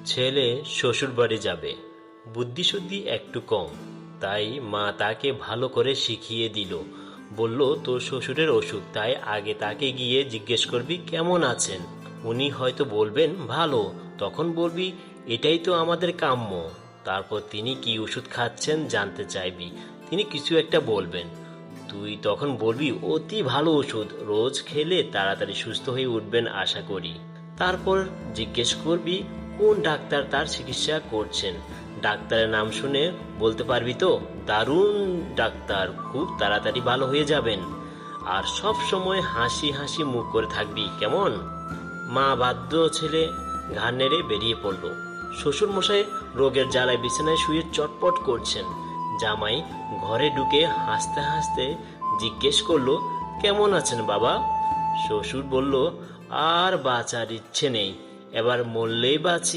ছেলে শ্বশুর বাড়ি যাবে, বুদ্ধিশুদ্ধি একটু কম, তাই মা তাকে ভালো করে শিখিয়ে দিল। বলল, তোর শ্বশুরের অসুখ, তাই আগে তাকে গিয়ে জিজ্ঞেস করবি কেমন আছেন। উনি হয়তো বলবেন ভালো, তখন বলবি এটাই তো আমাদের কাম্য। তারপর তিনি কি ওষুধ খাচ্ছেন জানতে চাইবি, তিনি কিছু একটা বলবেন, তুই তখন বলবি অতি ভালো ওষুধ, রোজ খেলে তাড়াতাড়ি সুস্থ হয়ে উঠবেন আশা করি। তারপর জিজ্ঞেস করবি কোন ডাক্তার তার চিকিৎসা করছেন। ডাক্তারের নাম শুনে বলতে পারবি তো দারুণ ডাক্তার, খুব তাড়াতাড়ি ভালো হয়ে যাবেন। আর সব সময় হাসি হাসি মুখ করে থাকবি, কেমন? মা বাধ্য ছেলে ঘাড় নেড়ে বেরিয়ে পড়ল। শ্বশুর মশাই রোগের জ্বালায় বিছানায় শুয়ে চটপট করছেন। জামাই ঘরে ঢুকে হাসতে হাসতে জিজ্ঞেস করলো, কেমন আছেন বাবা? শ্বশুর বলল, আর বাঁচার ইচ্ছে নেই, এবার মরলেই বাঁচি।